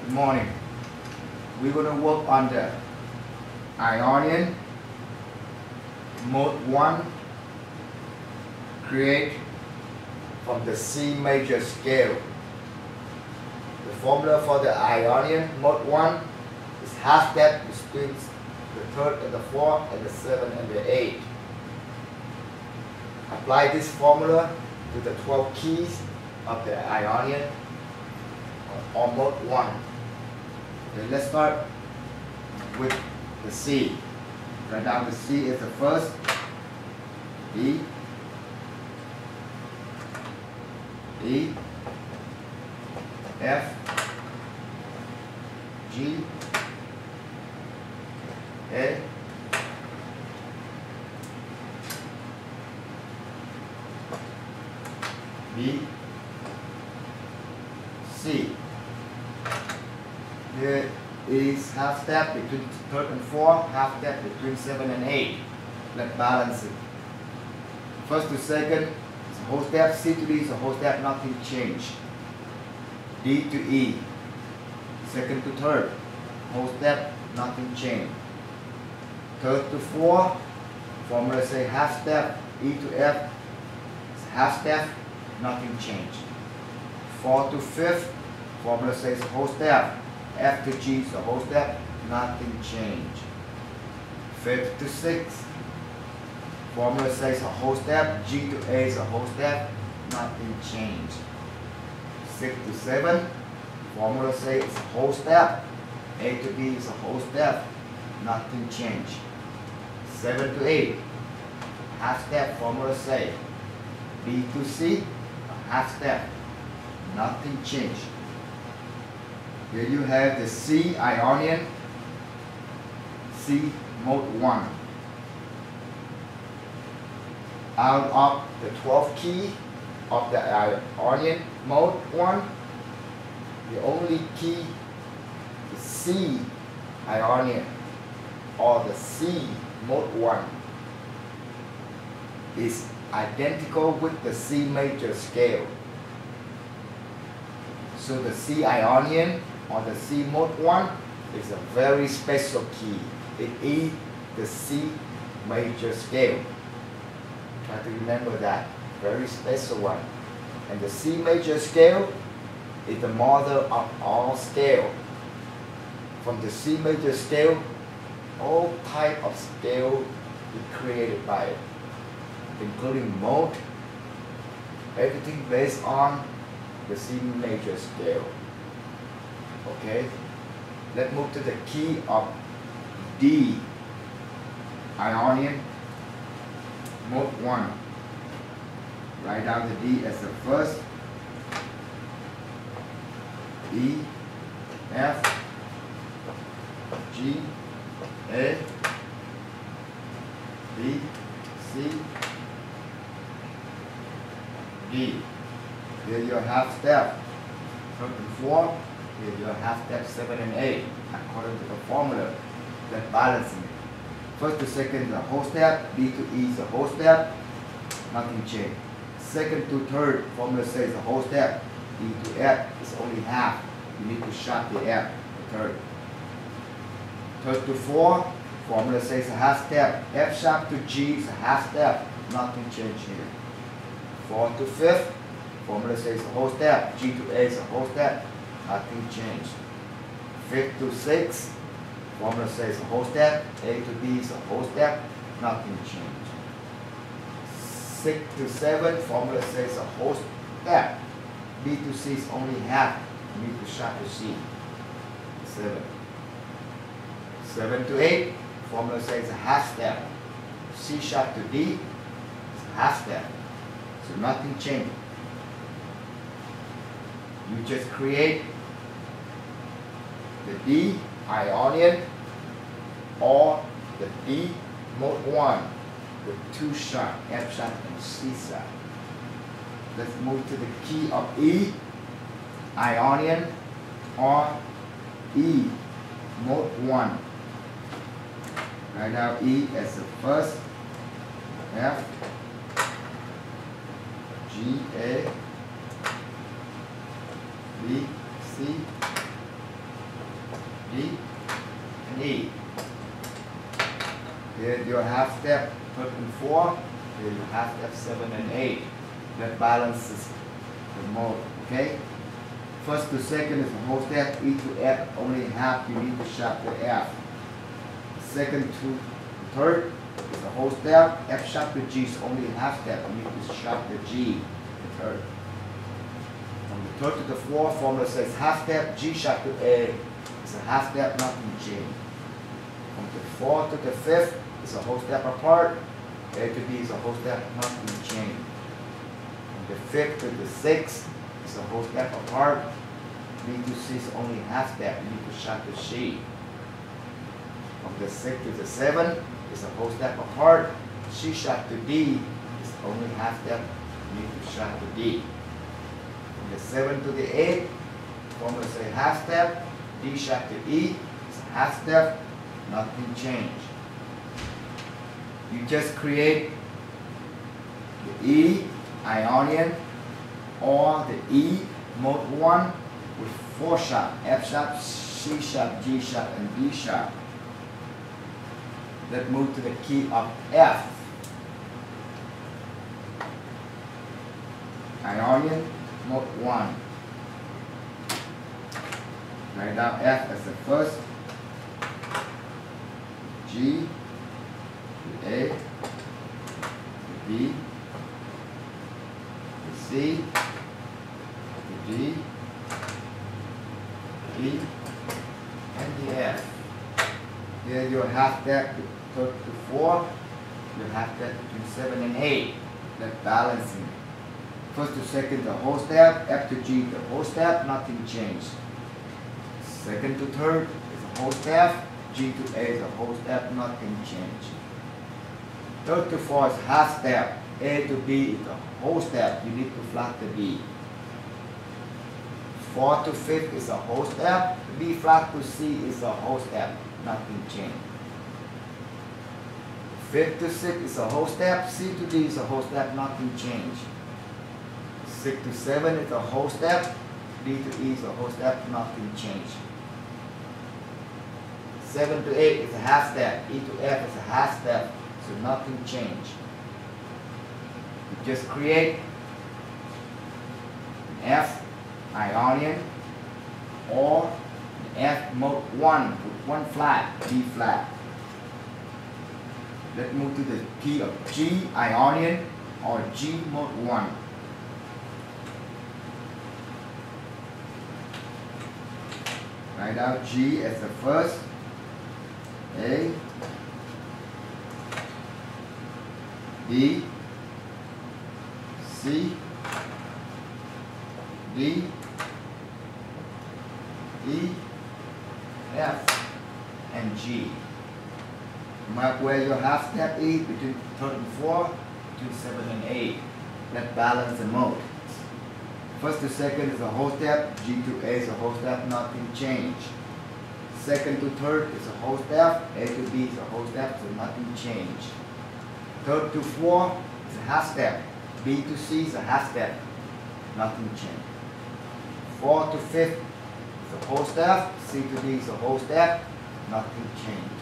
Good morning. We're going to work on the Ionian mode 1, create from the C major scale. The formula for the Ionian mode 1 is half step between the third and the fourth and the 7 and the 8. Apply this formula to the 12 keys of the Ionian or mode 1. Okay, let's start with the C. Right now the C is the first, D, E, F, G, A, B, C. There is half step between third and fourth, half step between 7 and 8. Let's balance it. First to second is a whole step, C to D is a whole step, nothing changed. D to E, second to third, whole step, nothing changed. Third to fourth, formula say half step, E to F, half step, nothing changed. 4 to 5th, formula says whole step, F to G is a whole step, nothing changed. 5th to 6th, formula says a whole step, G to A is a whole step, nothing changed. 6 to 7, formula says it's a whole step, A to B is a whole step, nothing changed. 7 to 8, half step, formula say B to C, a half step, nothing changed. Here you have the C Ionian, C mode 1. Out of the 12 key of the Ionian mode 1, the only key is C Ionian or the C mode 1 is identical with the C major scale. So the C Ionian or the C mode 1 is a very special key. It is the C major scale. Try to remember that. Very special one. And the C major scale is the mother of all scale. From the C major scale, all type of scale is created by it, including mode, everything based on the C major scale. Okay, let's move to the key of D Ionian mode 1. Write down the D as the first, E, F, G, A, B, C, D. Here your half step, third and fourth. Here your half step 7 and 8, according to the formula. That balancing it. First to second the whole step, B to E is the whole step, nothing changed. Second to third, formula says the whole step, E to F is only half. You need to sharp the F, the third. Third to fourth, formula says a half step, F sharp to G is a half step, nothing changed here. 4 to 5th, formula says a whole step, G to A is a whole step, nothing changed. 5th to 6th, formula says a whole step, A to B is a whole step, nothing changed. 6 to 7th, formula says a whole step, B to C is only half, you need to sharp to C, 7. 7 to 8, formula says a half step, C sharp to D is a half step, so nothing changed. You just create the D Ionian or the D mode 1 with 2 sharp, F sharp and C sharp. Let's move to the key of E Ionian or E mode 1. Write down E as the first, F, G, A, B, C, half step, third and fourth. Here you half step 7 and 8. That balances the mode. Okay? First to second is a whole step. E to F only half. You need to sharp the F. Second to third is a whole step. F sharp to G is only half step. You need to sharp the G, the third. From the third to the fourth, formula says half step, G sharp to A. It's a half step, nothing change. From the fourth to the fifth, it's a whole step apart. A to B is a whole step, nothing change. From the fifth to the sixth, it's a whole step apart. B to C is only half step. You need to sharp the C. From the sixth to the seventh, it's a whole step apart. C sharp to D is only half step. You need to sharp the D. From the seventh to the eighth, formula say half step. D sharp to E is a half step. Nothing change. You just create the E Ionian or the E mode 1 with 4 sharp, F sharp, C sharp, G sharp, and D sharp. Let's move to the key of F. Ionian mode 1. Write down F as the first, G, the A, the B, the C, the D, the E, and the F. Here you half step to 4, you half step between 7 and 8. That's balancing. First to second the whole step, F to G the whole step, nothing changed. Second to third is a whole step, G to A is a whole step, nothing changed. Third to fourth is half step, A to B is a whole step, you need to flat the B. Fourth to fifth is a whole step, B flat to C is a whole step, nothing changed. Fifth to sixth is a whole step, C to D is a whole step, nothing changed. 6 to 7 is a whole step, D to E is a whole step, nothing changed. 7 to 8 is a half step, E to F is a half step, so nothing changed. You just create an F Ionian or an F mode 1 with 1 flat, D flat. Let's move to the key of G Ionian or G mode 1. Write out G as the first, A, B, C, D, E, F, and G. Mark where your half step is between third and fourth, between 7 and 8. Let's balance the mode. First to second is a whole step, G to A is a whole step, nothing changed. Second to third is a whole step, A to B is a whole step, so nothing changed. Third to fourth is a half step, B to C is a half step, nothing changed. Fourth to fifth is a whole step, C to D is a whole step, nothing changed.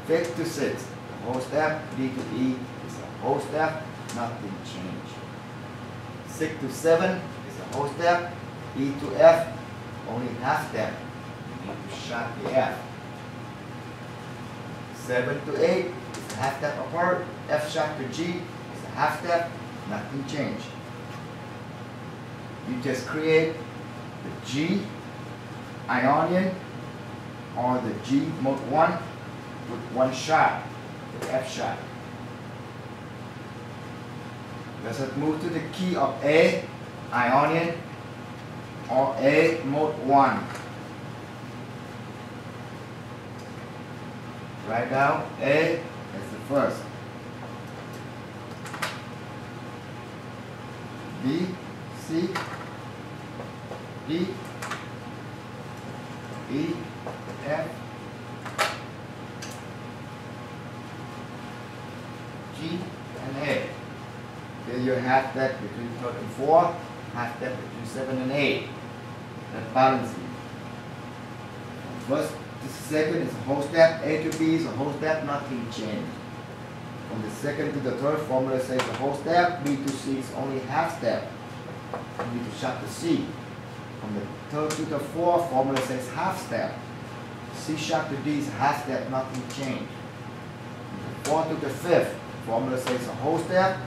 Fifth to sixth, a whole step, D to E is a whole step, nothing changed. 6 to 7 is a whole step, E to F, only half step, you need to sharp the F. 7 to 8 is a half step apart, F sharp to G is a half step, nothing changed. You just create the G Ionian or the G mode 1 with 1 sharp, the F sharp. Let's move to the key of A Ionian or A mode 1. Write down A as the first. B, C, D, E, F, G, and A. Then you have that between third and fourth, half that between 7 and 8. That balancing. First to second is a whole step, A to B is a whole step, nothing changed. From the second to the third, formula says the whole step. B to C is only half step. You need to sharp the C. From the third to the fourth, formula says half step. C sharp to D is half step, nothing changed. From the fourth to the fifth, formula says a whole step.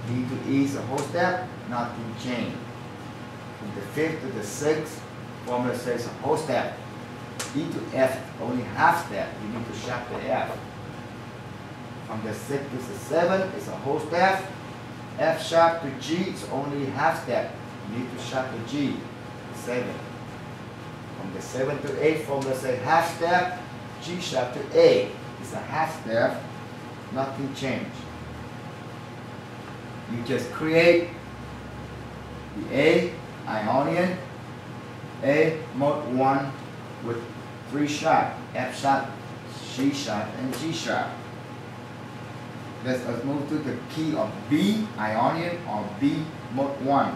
D to E is a whole step, nothing changed. From the fifth to the sixth, formula says a whole step. E to F, only half step. You need to sharp the F. From the sixth to the seventh is a whole step. F sharp to G is only half step. You need to sharp the G. 7. From the 7 to 8, formula say half step. G sharp to A is a half step. Nothing changed. You just create the A Ionian, A mode 1 with 3 sharp, F sharp, C sharp, and G sharp. Let us move to the key of B Ionian or B mode 1.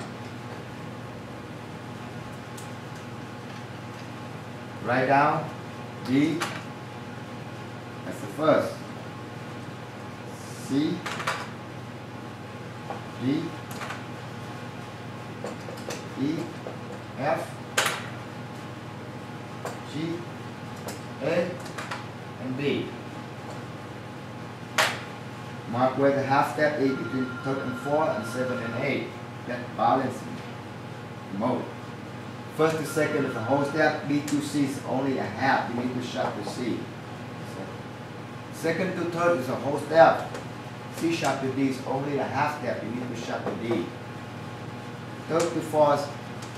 Write down D, that's the first. C, D, E, F, G, A, and B. Mark where the half step is between third and fourth and 7 and 8. That balancing mode. First to second is a whole step. B to C is only a half. You need to sharp to C. Second to third is a whole step. C sharp to D is only a half step. You need to sharp to D. Third to fourth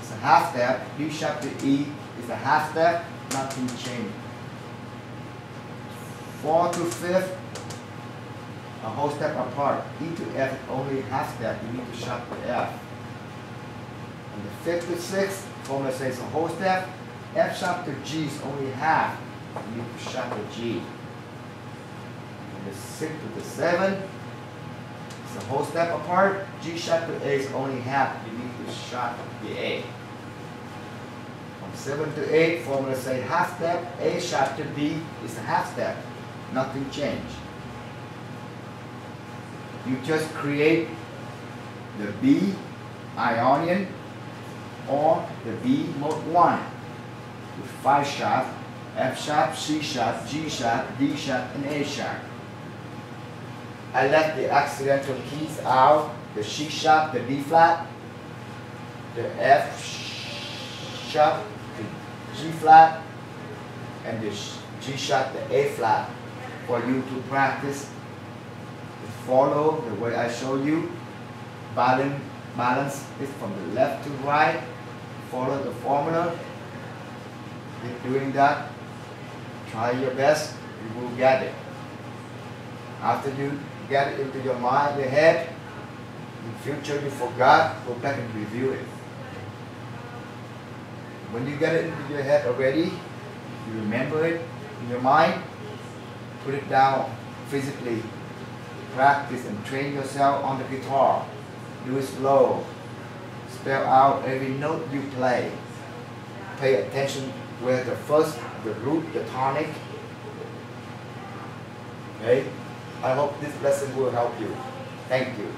is a half step. D sharp to E is a half step. Nothing changed. Fourth to fifth, a whole step apart. E to F is only half step. You need to sharp the F. And the fifth to sixth, formula says a whole step. F sharp to G is only half. You need to sharp the G. From the sixth to the seventh, it's a whole step apart. G sharp to A is only half. You need to sharp the A. From 7 to 8, formula say half step. A sharp to B is a half step. Nothing changed. You just create the B Ionian or the B mode 1 with 5 sharp, F sharp, C sharp, G sharp, D sharp, and A sharp. I left the accidental keys out, the C sharp, the B flat, the F sharp, the G flat, and the G sharp, the A flat, for you to practice. Follow the way I show you. Balance it from the left to right. Follow the formula. Keep doing that. Try your best. You will get it. After you get it into your mind, your head, in future you forgot, go back and review it. When you get it into your head already, you remember it in your mind, put it down physically. Practice and train yourself on the guitar. Do it slow. Spell out every note you play. Pay attention where the first, the root, the tonic. Okay? I hope this lesson will help you. Thank you.